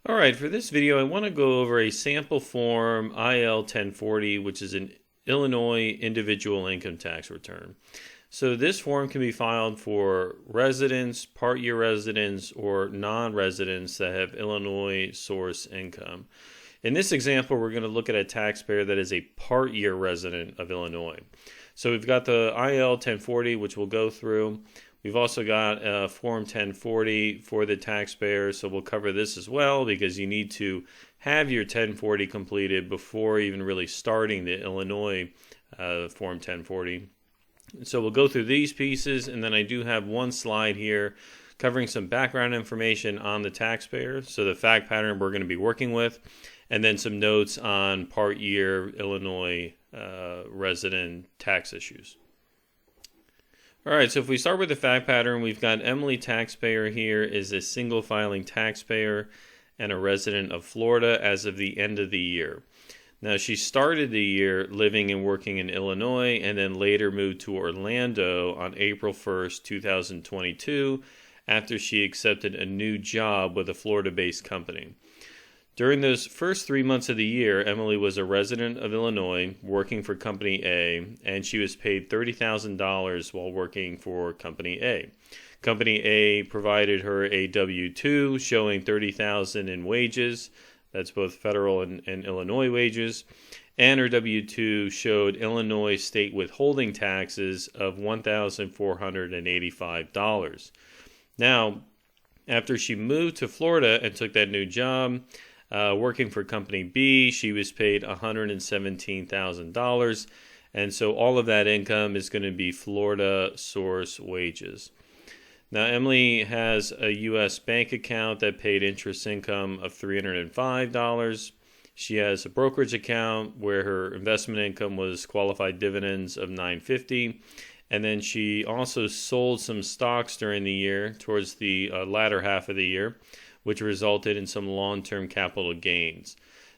All right, for this video, I want to go over a sample form IL-1040, which is an Illinois individual income tax return. So this form can be filed for residents, part-year residents, or non-residents that have Illinois source income. In this example, we're going to look at a taxpayer that is a part-year resident of Illinois. So we've got the IL-1040, which we'll go through. We've also got Form 1040 for the taxpayer, so we'll cover this as well because you need to have your 1040 completed before even really starting the Illinois Form 1040. So we'll go through these pieces, and then I do have one slide here covering some background information on the taxpayer, so the fact pattern we're going to be working with, and then some notes on part year Illinois resident tax issues. All right, so if we start with the fact pattern, we've got Emily taxpayer here is a single filing taxpayer and a resident of Florida as of the end of the year. Now, she started the year living and working in Illinois and then later moved to Orlando on April 1st, 2022 after she accepted a new job with a Florida-based company. During those first 3 months of the year, Emily was a resident of Illinois working for Company A, and she was paid $30,000 while working for Company A. Company A provided her a W-2 showing $30,000 in wages. That's both federal and Illinois wages. And her W-2 showed Illinois state withholding taxes of $1,485. Now, after she moved to Florida and took that new job, working for Company B, she was paid $117,000, and so all of that income is going to be Florida source wages. Now, Emily has a U.S. bank account that paid interest income of $305. She has a brokerage account where her investment income was qualified dividends of $950, and then she also sold some stocks during the year towards the latter half of the year, which resulted in some long-term capital gains.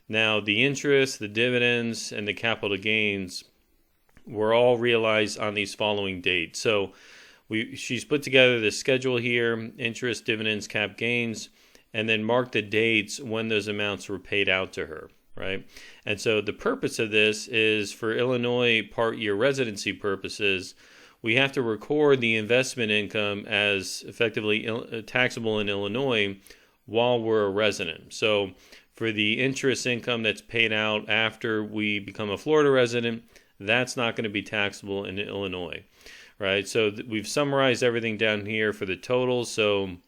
Now, the interest, the dividends, and the capital gains were all realized on these following dates. So she's put together the schedule here, interest, dividends, cap gains, and then marked the dates when those amounts were paid out to her, right? And so the purpose of this is for Illinois part-year residency purposes, we have to record the investment income as effectively taxable in Illinois while we're a resident. So for the interest income that's paid out after we become a Florida resident, that's not going to be taxable in Illinois, right? So we've summarized everything down here for the total. So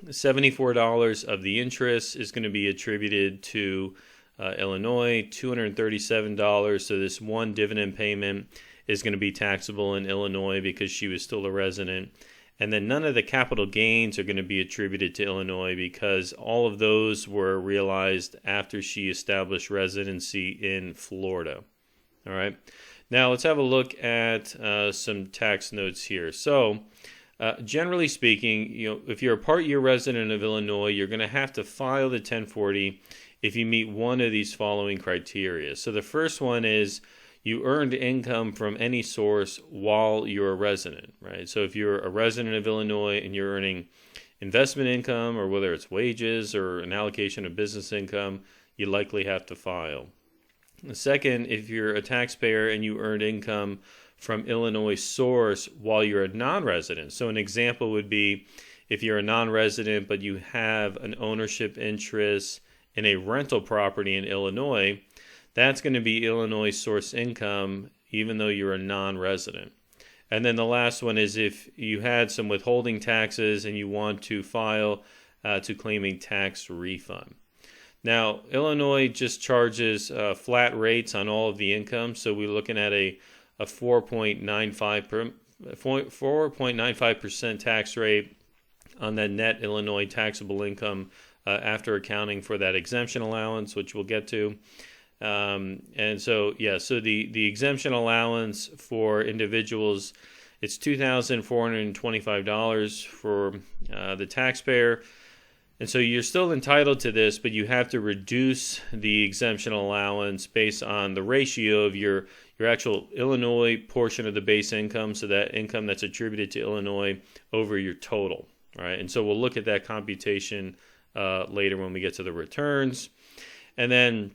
$74 of the interest is going to be attributed to Illinois, $237. So this one dividend payment is going to be taxable in Illinois because she was still a resident. And then none of the capital gains are going to be attributed to Illinois because all of those were realized after she established residency in Florida. All right. Now let's have a look at some tax notes here. So generally speaking, if you're a part-year resident of Illinois, you're going to have to file the 1040 if you meet one of these following criteria. So the first one is you earned income from any source while you're a resident, right? So if you're a resident of Illinois and you're earning investment income, or whether it's wages or an allocation of business income, you likely have to file. The second, if you're a taxpayer and you earned income from Illinois source while you're a non-resident. So an example would be if you're a non-resident but you have an ownership interest in a rental property in Illinois, that's going to be Illinois source income, even though you're a non-resident. And then the last one is if you had some withholding taxes and you want to file to claim a tax refund. Now, Illinois just charges flat rates on all of the income, so we're looking at a 4.95% tax rate on that net Illinois taxable income after accounting for that exemption allowance, which we'll get to. And so the exemption allowance for individuals, it's $2,425 for the taxpayer. And so you're still entitled to this, but you have to reduce the exemption allowance based on the ratio of your actual Illinois portion of the base income, so that income that's attributed to Illinois over your total, right? And so we'll look at that computation later when we get to the returns. And then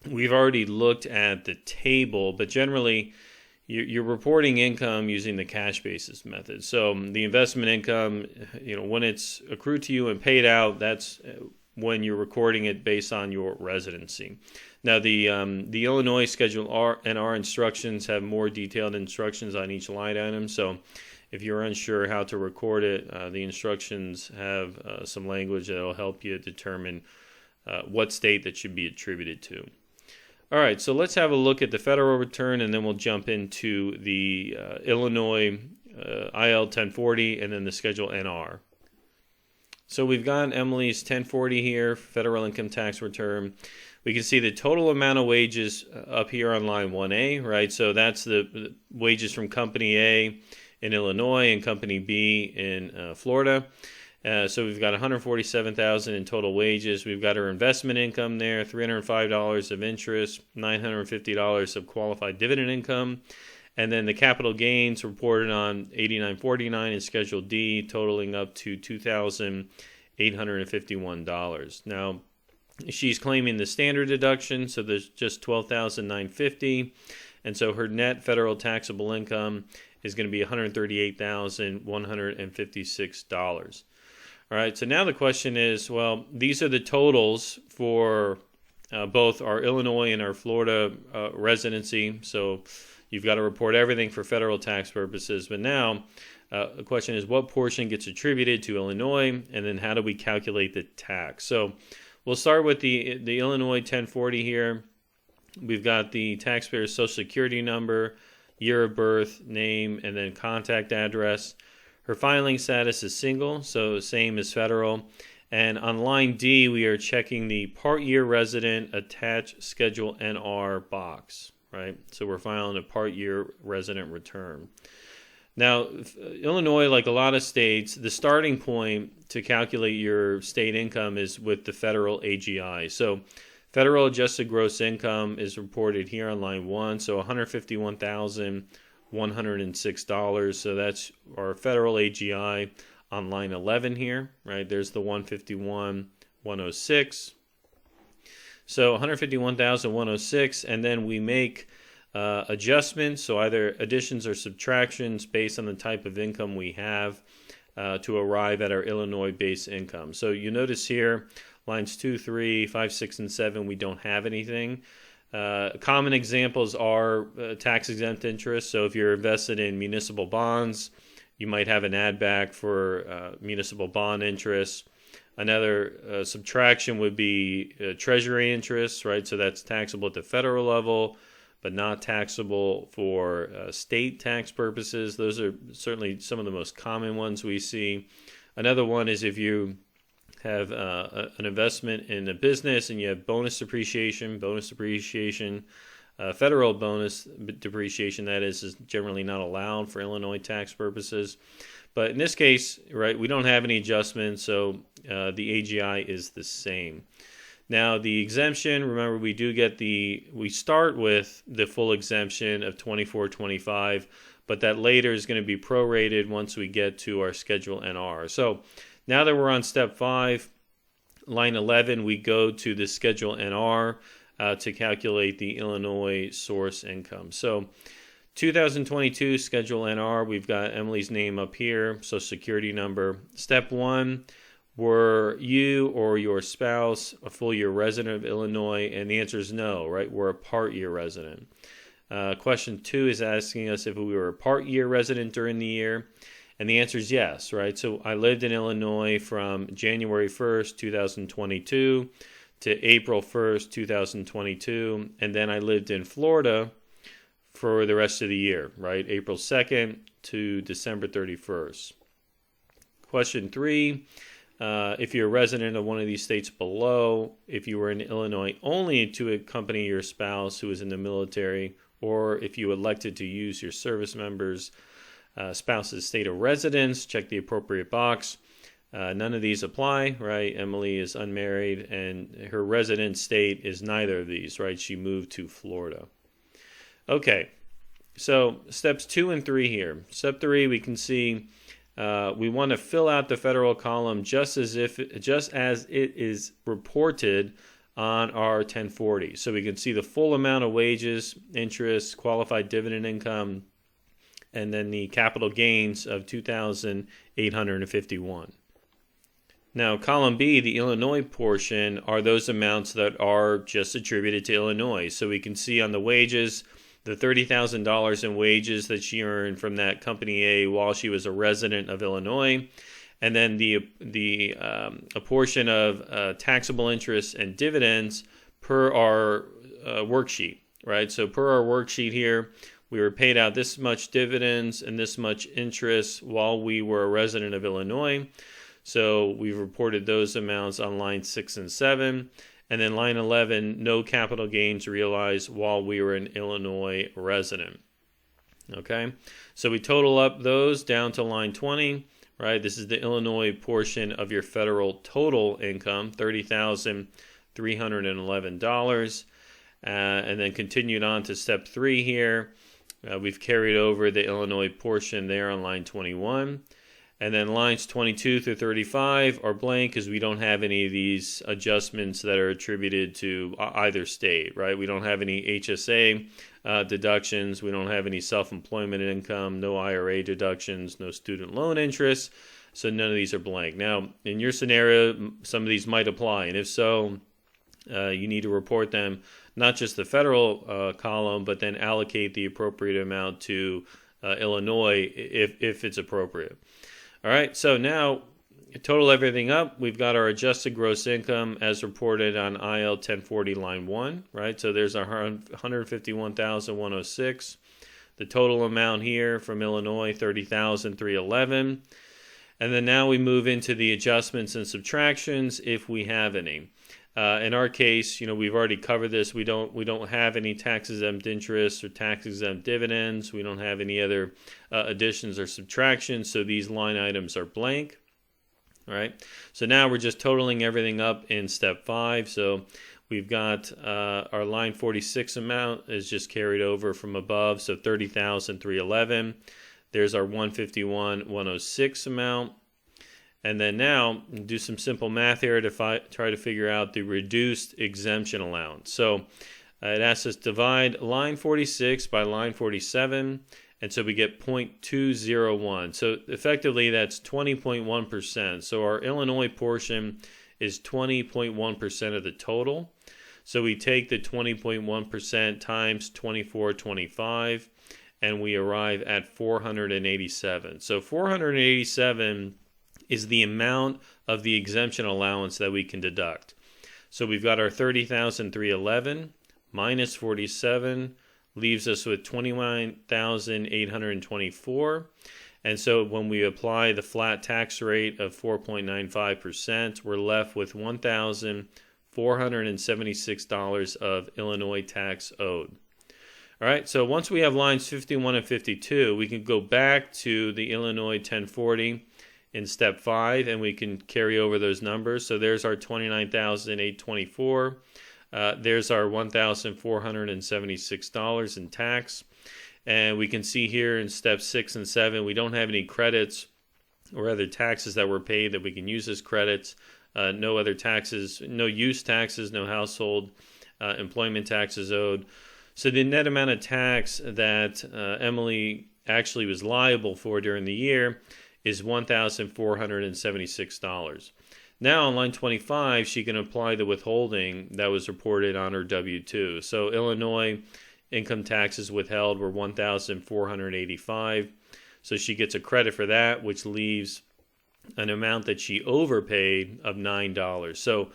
we've already looked at the table, but generally you're reporting income using the cash basis method. So the investment income, when it's accrued to you and paid out, that's when you're recording it based on your residency. Now, the Illinois Schedule R and R instructions have more detailed instructions on each line item. So if you're unsure how to record it, the instructions have some language that will help you determine what state that should be attributed to. All right, so let's have a look at the federal return, and then we'll jump into the Illinois IL-1040 and then the Schedule NR. So we've got Emily's 1040 here, federal income tax return. We can see the total amount of wages up here on line 1A, right? So that's the wages from Company A in Illinois and Company B in Florida. So we've got $147,000 in total wages. We've got our investment income there, $305 of interest, $950 of qualified dividend income, and then the capital gains reported on 8949 in Schedule D, totaling up to $2,851. Now, she's claiming the standard deduction, so there's just $12,950, and so her net federal taxable income is going to be $138,156. All right, so now the question is, well, these are the totals for both our Illinois and our Florida residency. So you've got to report everything for federal tax purposes. But now the question is, what portion gets attributed to Illinois, and then how do we calculate the tax? So we'll start with the Illinois 1040 here. We've got the taxpayer's Social Security number, year of birth, name, and then contact address. Her filing status is single, so same as federal. And on line D, we are checking the part year resident attached Schedule NR box, right? So we're filing a part year resident return. Now, Illinois, like a lot of states, the starting point to calculate your state income is with the federal AGI. So federal adjusted gross income is reported here on line 1, so $151,106. So that's our federal AGI on line 11 here, right? There's the 151,106. So 151,106, and then we make adjustments, so either additions or subtractions based on the type of income we have to arrive at our Illinois base income. So you notice here, lines 2, 3, 5, 6, and 7, we don't have anything. Common examples are tax-exempt interest. So if you're invested in municipal bonds, you might have an add back for municipal bond interest. Another subtraction would be treasury interest, right? So that's taxable at the federal level, but not taxable for state tax purposes. Those are certainly some of the most common ones we see. Another one is if you have an investment in a business and you have bonus depreciation, federal bonus depreciation, that is generally not allowed for Illinois tax purposes. But in this case, right, we don't have any adjustments, so the AGI is the same. Now, the exemption, remember, we start with the full exemption of $24.25, but that later is going to be prorated once we get to our Schedule NR. So now that we're on step 5, line 11, we go to the Schedule NR to calculate the Illinois source income. So 2022 Schedule NR, we've got Emily's name up here, Social Security number. Step 1, were you or your spouse a full year resident of Illinois? And the answer is no, right? We're a part year resident. Question 2 is asking us if we were a part year resident during the year. And the answer is yes, right? So I lived in Illinois from January 1st, 2022 to April 1st, 2022. And then I lived in Florida for the rest of the year, right? April 2nd to December 31st. Question 3, if you're a resident of one of these states below, if you were in Illinois only to accompany your spouse who is in the military, or if you elected to use your service members' spouse's state of residence, check the appropriate box. None of these apply, right? Emily is unmarried, and her resident state is neither of these, right? She moved to Florida. Okay, so steps 2 and 3 here. Step 3, we can see we want to fill out the federal column just as it is reported on our 1040. So we can see the full amount of wages, interest, qualified dividend income, and then the capital gains of $2,851. Now, column B, the Illinois portion, are those amounts that are just attributed to Illinois. So we can see on the wages, the $30,000 in wages that she earned from that company A while she was a resident of Illinois, and then a portion of taxable interest and dividends per our worksheet, right? So per our worksheet here, we were paid out this much dividends and this much interest while we were a resident of Illinois. So we've reported those amounts on line 6 and 7. And then line 11, no capital gains realized while we were an Illinois resident. Okay, so we total up those down to line 20, right? This is the Illinois portion of your federal total income, $30,311. And then continued on to step 3 here. We've carried over the Illinois portion there on line 21. And then lines 22 through 35 are blank because we don't have any of these adjustments that are attributed to either state, right? We don't have any HSA deductions. We don't have any self-employment income, no IRA deductions, no student loan interest. So none of these are blank. Now, in your scenario, some of these might apply. And if so, you need to report them, not just the federal column, but then allocate the appropriate amount to Illinois if it's appropriate. All right, so now total everything up. We've got our adjusted gross income as reported on IL-1040 line 1, right? So there's our $151,106. The total amount here from Illinois, $30,311. And then now we move into the adjustments and subtractions if we have any. In our case, we've already covered this. We don't have any tax-exempt interest or tax-exempt dividends. We don't have any other additions or subtractions, so these line items are blank. All right. So now we're just totaling everything up in step 5. So we've got our line 46 amount is just carried over from above, so $30,311. There's our $151,106 amount. And then now do some simple math here to try to figure out the reduced exemption allowance. So it asks us to divide line 46 by line 47, and so we get 0.201. So effectively that's 20.1%. So our Illinois portion is 20.1% of the total. So we take the 20.1% times 24.25, and we arrive at 487. So 487 is the amount of the exemption allowance that we can deduct. So we've got our $30,311 minus 47 leaves us with $29,824. And so when we apply the flat tax rate of 4.95%, we're left with $1,476 of Illinois tax owed. All right, so once we have lines 51 and 52, we can go back to the Illinois 1040 in step 5, and we can carry over those numbers. So there's our $29,824. There's our $1,476 in tax. And we can see here in step 6 and 7, we don't have any credits or other taxes that were paid that we can use as credits. No other taxes, no use taxes, no household employment taxes owed. So the net amount of tax that Emily actually was liable for during the year is $1,476. Now on line 25, she can apply the withholding that was reported on her W-2. So Illinois income taxes withheld were $1,485. So she gets a credit for that, which leaves an amount that she overpaid of $9. So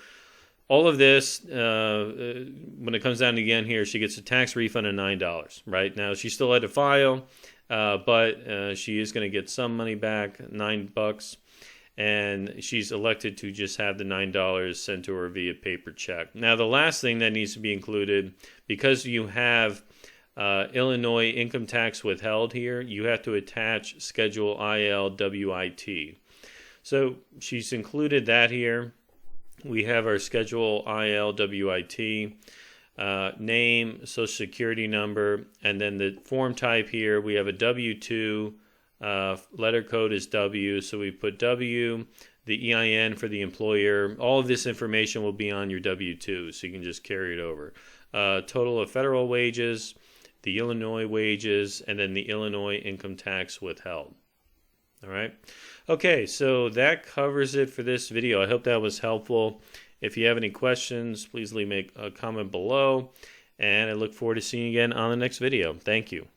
all of this, when it comes down to again here, she gets a tax refund of $9, right? Now, she still had to file, but she is going to get some money back, $9, and she's elected to just have the $9 sent to her via paper check. Now, the last thing that needs to be included, because you have Illinois income tax withheld here, you have to attach Schedule IL-WIT. So she's included that here. We have our Schedule IL-WIT, name, Social Security number, and then the form type here, we have a W-2 Letter code is W, so we put W. The EIN for the employer. All of this information will be on your W-2, so you can just carry it over. Total of federal wages, the Illinois wages, and then the Illinois income tax withheld. All right. Okay, so that covers it for this video. I hope that was helpful. If you have any questions, please leave a comment below, and I look forward to seeing you again on the next video. Thank you.